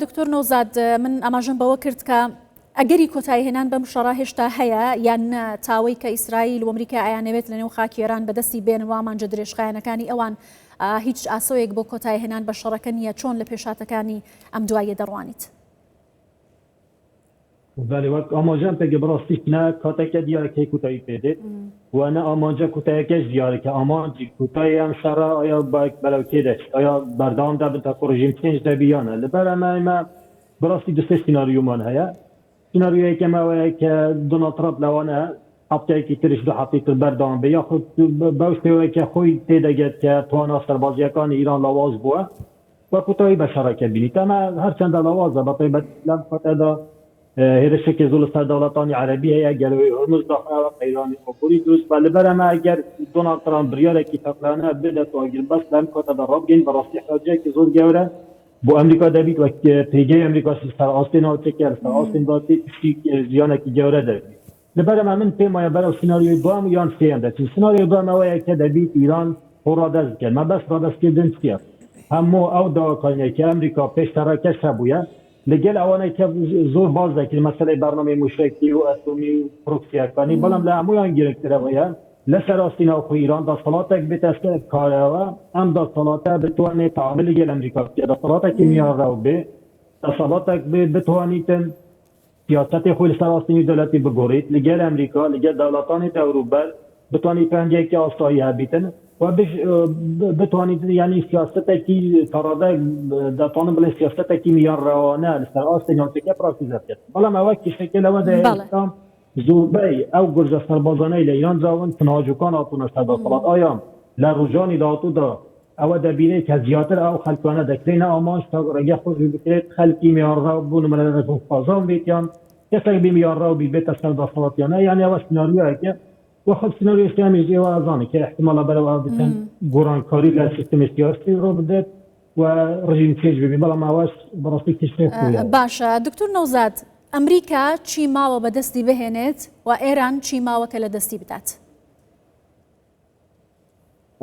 دکتۆر نۆزاد من ئاماژەم بەوە کرد کە ئەگەری کۆتایی هێنان بەم شەڕە هێشتا هەیە یان تاوەی کە ئیسرائیل و ئەمریکا ئەیانەوێت لە نێو خاکی ئێران بەدەستی بێنن و ئامانجە درێژخایەنەکانی ئەوان هیچ ئاسۆیەک بۆ کۆتایی هێنان بە شەڕەکە نییە. چۆن لە پێشاتەکانی ئەم دوایە دەڕوانیت؟ بله وقت آماجم پێگە بڕاستیش نه کاتێکە دیارەکە کوتایی پێدێت و نه ئامانجە کوتایەکەش دیارەکە ئامانجی کوتایی ئەم شەڕە ئایا بەلەوکێ دەچێت ئایا بەردەوام دەبن تا ڕژیم چێنج دەبیانە لەبەر ئەمە بڕاستی دوسێ سیناریۆمان هەیە. سیناریۆیەکەمەوەیە کە دۆناڵد ترامپ لەوانە هەفتەیەکی تریش دو هەفتەی تر بەردەوام بێ یاخود بەو شێوەیەکە خۆی تێدەگێت کە توانا سەربازیەکانی ئیران لاواز بووە و کوتایی بە شەڕەکە بینیت. ئەمە هەرچەندە لاوازە بەتایبەت لەم فەتەدا هێرشێکی زۆر لەسەر دەوڵەتانی عەرەبی هەیە گەلەوەی هۆرمز داخراوە قەیرانی خۆپوری دروست بە لەبەر ئەمە ئەگەر دۆناڵد ترامپ بڕیارێکی تەقلانە بدات و ئەگەر بەس لەم کۆتەدا ڕابگەین بەڕاستی حاجەیەکی زۆر گەورە بۆ ئەمریکا دەبیت وەک پێگەی ئەمریکاسی سەر ئاستێنەوە چێکە سەر ئاستێن داتی زیانێکی گەورە دەبێت. لەبەر ئەمە من پێم وایە بەرەو سیناریۆی دوام یان سێم دەچین. سیناریۆی دوامەوەیە کە دەبیت ئیران خۆ ڕادەست بکەن مەبەست ڕادەستکردن چییە؟ هەموو ئەو داواکاریانەی کە ئەمریکا پێشتەڕەکەش هەبووە لەگەل ئەوانەی کە زۆر باز دەکرد مەسەلەی بەرنامەی موشکی و ئەتۆمی و پرۆکسیەکانی بەڵام لە هەموویان گرنگترەوەیە لەسەر ئاستی ناوخۆی ئیران دەسەڵاتێک بێتە کارەوە ئەم دەسەڵاتە بتوانێت تعامل لەگەل ئەمریکا بکات. دەسەڵاتێکی میانڕەو بێ دەسەڵاتێک بێ بتوانیتن سیاسەتی خۆی لەسەر ئاستینی دەوڵەتی بگۆڕیت لەگەل ئەمریکا لەگەل دەوڵەتانی ئەوروپا بتوانیت پەنجەیەکی ئاسایی هەبیتن و بتوانید یعنی سیاستێکی تەڕادە دەتوانن بڵێ سیاستێکی میانڕەوانە لەسەر ئاستی ناوچەکە پراکتیزە بکات. بەڵام ئەوە کیشەکە لەوە دەیە زۆربەی ئەو گورجە سەربازانەی لە ئیران جاون تناجوکان هاتوونە سەر دەسەڵات ئایا لە ڕۆژانی داهاتوودا ئەوە دەبینێت کە زیاتر ئەو خەلکانە دەکرێنە ئاماژ تا ڕێگە خۆش بکرێت خەلکی میانڕەو بوون لە فازان بێت یان کەسێک بێ میانڕەو بێتە سەر دەسەڵاتیانە یعنی ئەوە سیناریۆیەکە وخب سيناريو اسلامي جي وازاني كي احتمال بلا بتن قران كوري لا سيستم سياسي روبدت ورجيم تشيج بي بلا ما واش براسي تشريف باشا دكتور نوزاد امريكا چی ماوە بەدەستی بهێنێت و ئێران چی ماوە کە لە دەستی بدات؟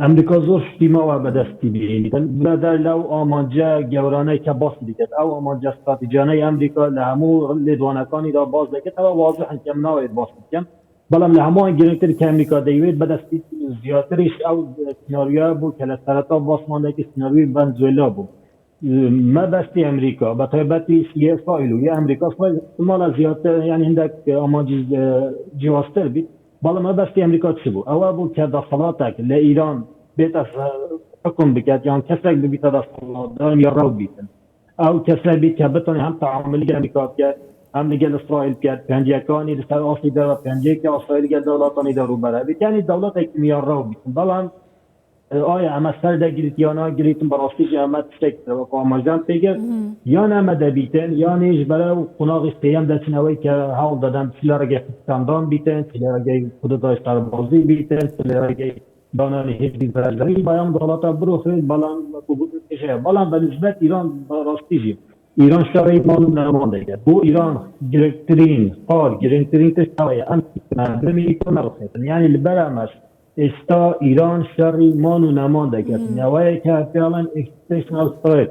ئەمریکا زۆر شتی ماوە بەدەستی بهێنیت بەدەر لەو ئامانجە گەورانەی کە باسی دیکات ئەو ئامانجە استراتیجیانەی ئەمریکا لە هەموو لێدوانەکانیدا باز دەکێتەوە واضحن کە من ناوێت باس بکەم بەڵام لە هەمووان گرنگتر کە ئەمریکا دەیەوێت بەدەستی زیاتریش ئەو سیناریۆ بوو کە لە سەرەتا باسمانێکی سیناریۆی ڤەنزوێلا بوو مەبەستی ئەمریکا بە تایبەتی ئیسرائیل و یا ئەمریکا ماڵە زیاتر یعنی هەندێک ئامانجی جیاوازتر بیت بەڵام مەبەستی ئەمریکا چ بوو؟ ئەوە بوو کە دەسەڵاتێک لە ئیران بێتە حکم بکات یان کەسێک ببیتە دەسەڵاتدار یا ڕاو بیتن ئەو کەسێک بیت کە بتوانێت هەم تەعاملی لەگەڵ ئەمریکا بکات هم لەگەڵ ئیسرائیل بکات پەنجەکانی لەسەر ئاستی دەوە پەنجەیەکی ئاسایی لەگەڵ دەوڵەتانی دەوروبەرە بیت یعنی دەوڵەتێکی میانڕەو بیتن بەڵام ئایا ئەمە سەردەگیریت یان ناگیریتن بەڕاستیش ئەمە تشتێکەوە ئاماژەم پێگەر یان ئەمە دەبیتن یانیش بەرەو قۆناغی سێیەم دەچنەوەی کە هەوڵ دەدەن چ لە ڕێگەی کوردستاندان بیتن چ لە ڕێگەی خوددای سەربازی بیتن چ لە ڕێگەی دانانی حزبی بەرەژەری بەیان دەوڵەتە بڕۆخێت بەڵام بەنسبەت ئیران بەڕاستیژی ایران شرایط معلوم نمان دارد. بو ایران گرفترین قار گرفترین تشتای مردمی کنارخت. یعنی لبرامش استا ایران شری معلوم نمان دارد. نوعی که فعلا اکستیشنال ثرت.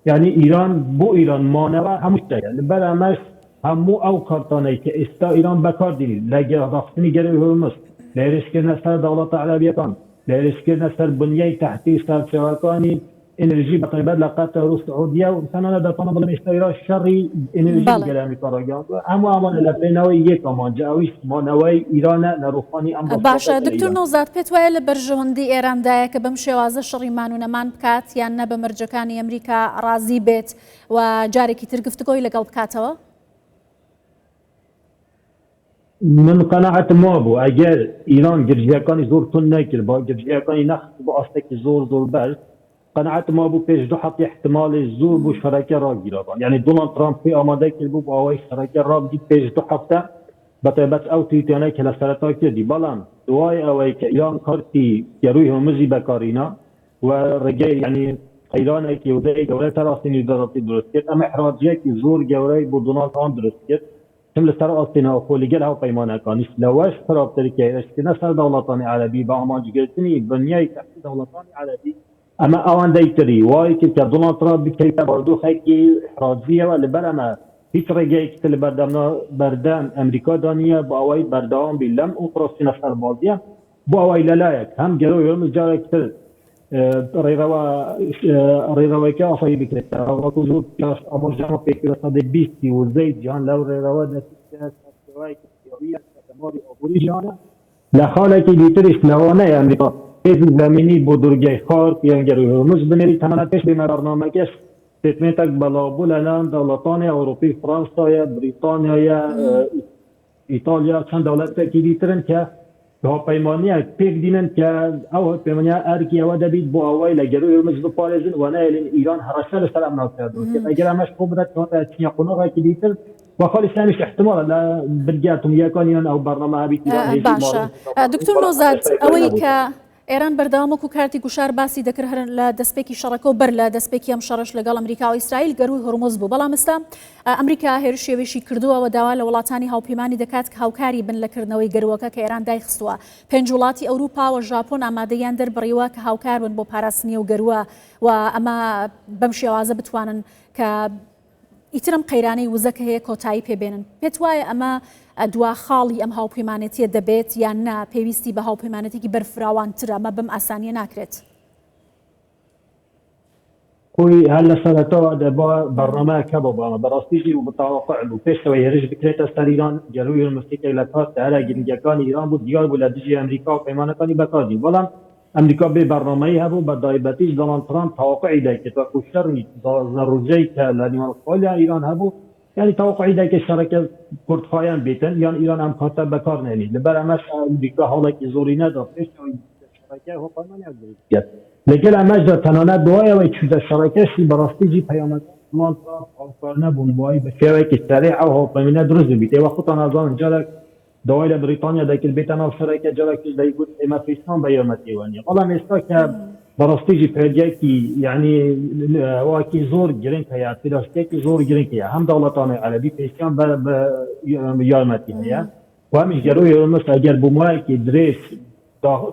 یعنی ایران بو ایران مانوا همش دارد. لبرامش همو او کارتانی که استا ایران بکار دید. لگر رفتنی گره هرمز. لرش که نسر دولت عربیه کن. لرش که نسر بنیه تحتی سرچوکانی انرژی بطیبت لقطه رو سعودیه و سنانه در طناب المشتریرا شری انرژی بگل امریکا را گیان اما امان لپینوی یک امان جاویش مانوی ایران نروخانی باشا دکتور نوزاد پێت وایە لە بەرژەوەندی ئێراندایە کە بەم شێوازە شەڕی مانوونەمان بکات یان نە بە مەرجەکانی ئەمریکا ڕازی بێت و جارێکی تر گفتگۆی لەگەڵ بکاتەوە؟ من قناعت ما بو اگر ایران گرجیەکانی زۆر تون نەکرد با گرجیەکانی نەخت بۆ ئاستێکی زۆر بەرز قناعت ما بو پیش دو حتی احتمال زور بو شرکه را گیرابان یعنی دونالد ترامپ پی آماده کرد بو آوای شرکه را بگید پیش دو هفته بطیبت او تویتیانه که لسرطا کردی بلان دوای اوای که ایران کارتی گروی همزی بکارینا و رگه یعنی ایران که وزای گوره تراسینی دراتی درست کرد اما احراجیه که زور گوره بو دونالد ترامپ درست کرد هم لسر آستینا و خولیگل ها پیمانه کانیش لواش خرابتری که ایرش که نسر دولتان عربی با آمانج گرتنی بنیای تحتی دولتان عربی اما اوان دایتری وای که دونالد ترامپ بکیت باردو خیلی احراجیه و لبرما هیچ رجعی که بردم امریکا دانیه با اوای بردام بیلم او پروسی نفر بازیه با اوای للاک هم جلوی هم جاره کتر ريروا که آفایی بکرد روا کوزود کاش آموزش فکر صد بیستی و زید جان لو روا دستیار سوای کیویه تماری آبوری جانه لخاله که دیترش نوانه امریکا از زمینی بودرگه خار پیانگری هرمز بنری تمناتش به برنامه کش ستمتک بلابول الان دولتان اروپی فرانسه بریتانیا ایتالیا چند دولت که دیترن که هواپیمانی پیک دینن که هواپیمانی ارکی و دبید با اوای لگروی مجد پارزن و نه ایران هرشل سلام ناکرد که اگر همش قدرت که چنیا قناغه که دیتر و خالی سامش احتمال لا برجعتم یکانیان او برنامه هبیت ایران باشا دکتور نوزاد اوی که ایران بردام کو کارتی گوشار باسی دکر هر لا دسپیکی شرکو بر لا دسپیکی هم شرش لگال امریکا و اسرائیل گروی هرمز بو بلا مستا امریکا هرشی ویشی کردو و دوال ولاتانی هاوپیمانی دکات که هاوکاری بن لکردنوی گروکا که ایران دای خستوا پنجولاتی اروپا و ژاپن آماده یاندر بریوا که هاوکار بن بو پاراسنی و گروا و اما بمشي وازه بتوانن که ئیترم قەیرانەی وزەکە هەیە کۆتایی پێبێنن پێت وایە ئەمە دوا خاڵی ئەم هاوپەیمانەتیە دەبێت یان نا پێویستی بە هاوپەیمانەتێکی بەرفراوانترە ئەمە بەم ئاسانیە ناکرێت خوي هلا سنتوا دابا برنامج كبابا براستيجي وبتوقع له بيشتوي يرج بكريتا ستار ايران جلوي المستيكي لكاست على جنجاكان ايران بود ديار ولا ديجي امريكا وبيمانه كاني بكادي بلان امريكا ببرنامج هبو بدايبتيش دونالد ترامب توقعي ده كتو شرني ضروري كلانيان قال ايران هبو يعني توقعي ده الشركه كردخايان بيتن يعني ايران هم كاتب بكار نهني لبرامج امريكا حالك زورينه ده بيشتوي الشركه هو قانون يعزل لكن امجد تنانه دوايا ويتشد الشركه شي براستيجي بيامات دونالد ترامب افكارنا بونواي بشوكه سريعه وهو بمنا درز بيته وقت انا ظن جالك دوائل بريطانيا ذاك البيت انا الشركه جالك دا يقول ما في اسلام بيامتي واني والله مستك براستيجي بروجيكتي يعني واكي زور جرينك يا فلاشتي زور جرينك يا هم دولتان عربي بيشان بيامتي يا ومش جروي مثل اگر بماي كي دريس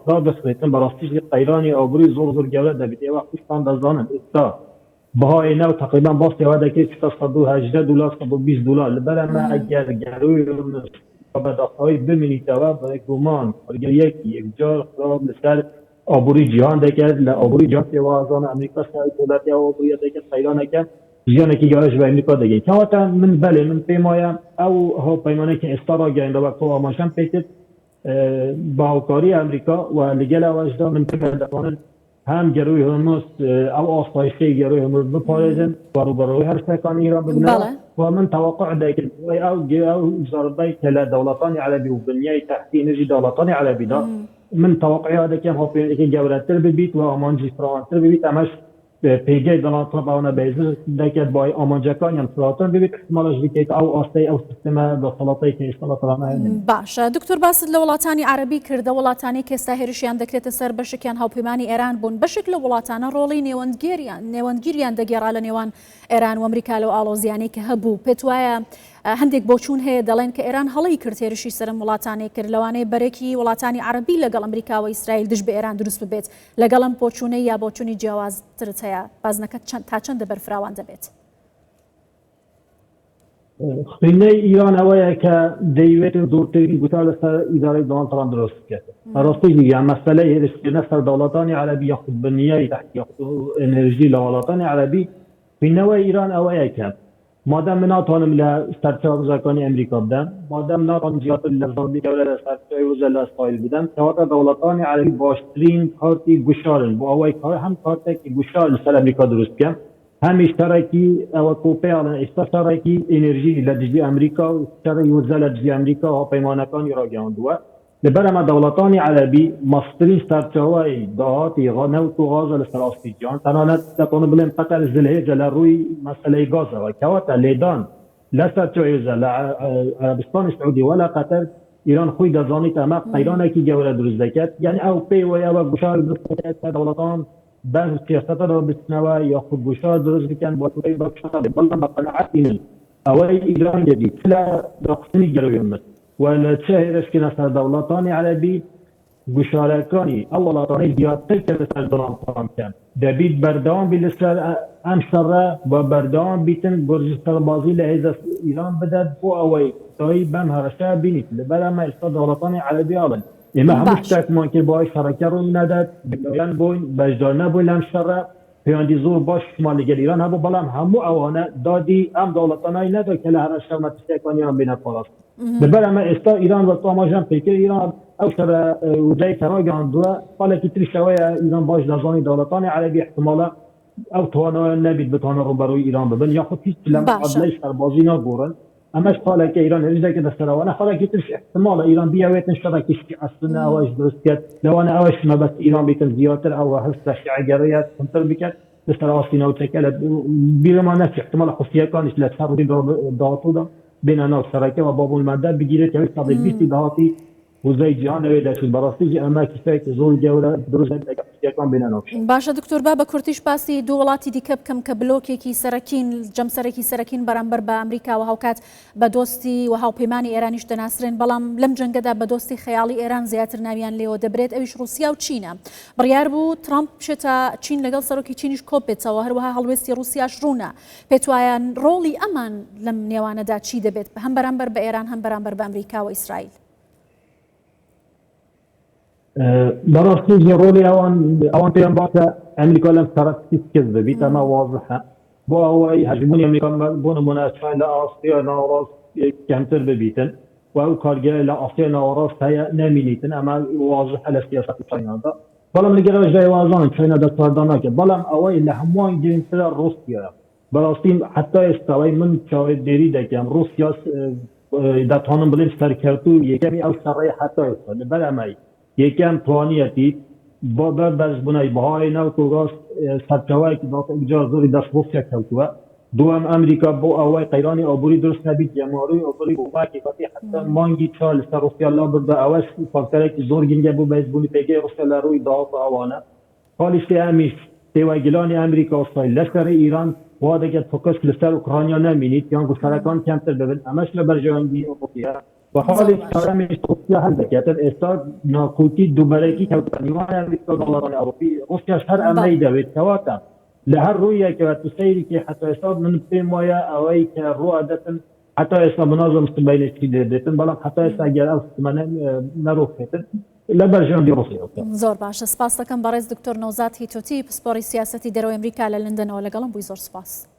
دادس بيتن براستيجي قيراني او بري زور جوله ده بيته وقت استان دزانن استا بهای نو تقریبا باست یاد که $618 تا $20 لبر ما اگر گروی به داخلی بمینید و برای گمان اگر یک جار خراب لسر آبوری جهان دکرد ل آبوری جهان توازن امریکا سر دولت یا آبوری دکرد خیلی نکرد جهانی که جارش به امریکا دیگه که حتی من بله من پیمایم او ها پیمانه که استارا گرینده و تو آماشم پیتد باوکاری امریکا و لگل وجدا من پیمانه هم گروی هرمز او آسایشی گروی هرمز بپارزن و روبروی هر سکان ایران ببینن و من توقع دارم او ضربه که دولتان عربی و بنیای تحتی انرژی دولتان عربی دا من توقع دارم هاپیمانی که جورتر ببید و آمانجی فرانتر ببید همش پیگه دونالد ترامپ آن بیزر دکت با آمانجکان یم فراتر ببید احتمالش بکیت او آسای او سیستم داخلاتی که اشتغال ترامه باشه دکتور باسط لولاتانی عربی کرده ولاتانی که استهرشیان دکرت سر بشکن هاوپیمانی ایران بون بشکل ولاتانا رولی نێوەندگیریان دەگێڕا لە نێوان ئێران و ئەمریکا لەو ئاڵۆزیانەی کە هەبوو پێت وایە هەندێک بۆچوون هەیە دەڵێن کە ئێران هەڵی کرد هێرشی سەرم وڵاتانی کرد لەوانەیە بەرەکی وڵاتانی عربی لەگەڵ ئەمریکا و ئیسرائیل دش بە ئێران دروست ببێت لەگەڵ ئەم بۆچوونەی یا بۆچوونی جیاوازترت هەیە بازنەکە تا چەندە بەرفراوان دەبێت خینه ایران اوایه که دیویت زورتری گوتال سر اداره دونالد ترامپ درست کرد. راستش میگم مسئله رسیدن سر دولتان عربی یا خود بنیای تحت یا انرژی دولتان عربی خینه ایران اوایه که مادام مناتونم ل استراتژی زکانی امریکا بدم مادام ناتون جیات لزامی که ولی استراتژی وزل اسرائیل بدم توات دولتان عربی باشترین کارتی گوشارن با اوای کار هم کارتی که گوشار سر امریکا درست کرد هم اشتراکی او کوپیال اشتراکی انرژی لدجی امریکا و اشتراکی وزل لدجی امریکا و پیمانکان ایران دوا لبرم دولتان عربی مصدری سرچوای دهاتی نفت و غاز الاستراتژیان تنانت تکون بلند قطر زلهه جل روی مسئله غاز و کوات لیدان لا سرچوای زل عربستان السعودی ولا قطر ایران خوی دزانی تمام ایران کی جوله درست دکت یعنی او پی و یا گوشار درست دولتان بعض سیاست را بسنوای یا خود گوشار درست بکن با توی بخشان بلند بقناعتی اوای ایران جدید لا دقیقی جلوی امت ولا تشاهرش كنا دولتان عربي گوشارەکانی ئەو وڵاتانەی زیاتر کە لەسەر دۆناڵد ترامپ کەن دەبیت بەردەوام بی لەسەر ئەم شەڕە بە بەردەوام بیتن گورجی سەربازی لە هێزە ئیران بدات بۆ ئەوەی تۆی بەم هەرەشە بینیت لەبەر ئەمە ئێستا دەوڵەتانی عەرەبی ئاڵن ئێمە هەموو شتێکمان کرد بۆ ئەوەی شەڕەکە ڕووی نەدات بەیان بووین بەشدار نەبووین لەم شەڕە پەیوەندی زۆر باشمان لەگەڵ ئیران هەبوو بەڵام هەموو ئەوانە دادی ئەم دەوڵەتانەی نەدا کە لە هەرەشە مەترسیەکانیان بینە پاڵاست لەبەر ئەمە ئێستا ئیران بە تۆماژان پێکرد ئیران ئەو شەڕە وجای تەڕۆگەاندووە خەڵکی تریشەوەیە ئیران باش دەزانی دەوڵەتانی عەرەبی احتمالا ئەو توانایان نەبیت بتوانە ڕوبەڕووی ئیران ببن یاخود هیچ لەم عەدلەی شەڕبازی ناگۆڕن ئەمەش خەڵکی ئیران هێزێکە دەسەرەوەنە خەڵکی تریش احتمالا ئیران بیاوێتن شەڕێکی ئەسنە ئەوەش دروست کرد لەوانە ئەوەش مەبەست ئیران بیتن زیاتر ئەوە هەستە شیعەگەڕەیە کەمتر بکات لەسەر ئاستی ناوچەکە لە بیرەمان نەچێت احتمالا خوستیەکانیش لە سەڕووی داهاتوودا بینە ناو سەرەکەەوە بابوومەندە بگیرێت ئەوەی سەدەی بیستی داهاتی وزەی جیهانەوەی دەچێت بەڕاستیجی ئەمە کیسەیەکی زۆر گەورە دروستەکان بینە ناو باشە دکتۆر با بە کورتیش باسی دوو وڵاتی دیکە بکەم کە بلۆکێکی سەرەکین جەمسەرێکی سەرەکین بەرامبەر بە ئەمریکا و هاوکات بە دۆستی و هاوپەیمانی ئێرانیش دەناسرێن بەڵام لەم جەنگەدا بە دۆستی خەیاڵی ئێران زیاتر ناویان لێەوە دەبرێت ئەویش رووسیا و چینە بڕیار بوو ترامپ بچێتە چین لەگەڵ سەرۆکی چینیش کۆپ بێتەوە هەروەها هەڵوێستی رووسیاش ڕوونە پێت وایە ڕۆڵی ئەمان لەم نێوانەدا چی دەبێت هەم بەرامبەر بە ئێران هەم بەرامبەر بە ئەمریکا و ئیسرائیل بەڕاستی ڕۆڵی ئەوان پێیان باشە ئەمریکا لەم سەرەتی کەس ببیت ئەمە واضحە بۆ ئەوەی هەژمونی ئەمریکا بۆ نمونە چای لە ئاسیا ناوەڕاست کەمتر ببیتن و ئەو کارگەرە لە ئاسیا ناوەڕاست هەیە نامینیتن ئەمە واضحە لە سیاسەتی چاینادا بەڵام لەگەڵ ژای وازان چاینا دەستبەردار ناکرد بەڵام ئەوەی لە هەمووان گرنگترە رووسیایە بەڕاستی حتا ئێستاوەی من چاودێری دەکەم رووسیا دەتوانم بڵێم سەرکەوتوو یەکەمی ئەو شەڕەی حتا ئێستا لەبەر ئەمەی یەکەم توانیەتی بۆ بەرز بوونەی بەهای ناوت و ڕاست سەرچاوایەکی جا زۆری دەست رووسیا کەوتووە دووەم ئەمریکا بۆ ئەوەی قەیرانی ئابووری دروست نەبیت یەماڕووی ئابووری بۆ باکێکاتی حتا مانگی چا لەسەر رووسیا لا بردە ئەوەش فاکتەرێکی زۆر گرنگە بوو بەهێزبوونی پێگەی رووسیا لە ڕووی داهات ئەوانە حالیشتی ئەمیش تێوەگیلانی ئەمریکا و ئیسرائیل لەسەر ئیران وا دەکرێت فۆکەس لەسەر ئوکرانیا نەمینیت یان گوشارەکان کەمتر ببن ئەمەش لە بەرژەوەندی ئەوروپیە وحالی کارەمی رووسیا هەل دەکاتن ئێستا ناکوتی دووبەرێکی کەوتنیوان ئەمریکا و وڵاتانی ئەوروپی رووسیاش هەر ئەمەی دەوێت کەواتە لە هەر ڕوویەکەوە تو سەیرێکی حتا ئێستا من پێم وایە ئەوەی کە ڕوو ئەدەتن حتا ئێستا بنازم بینێکی دەبێتن بەڵام حتا ئێستا گەر ئەو سیستەمە نەڕۆکێتن لە بەرژەوەندی رووسیا زۆر باشە سپاس دەکەم بەڕێز دکتۆر نەوزاد هیتۆتی پسپۆڕی سیاسەتی دەرەوەی ئەمریکا لە لندنەوە لەگەڵم بووی زۆر سپاس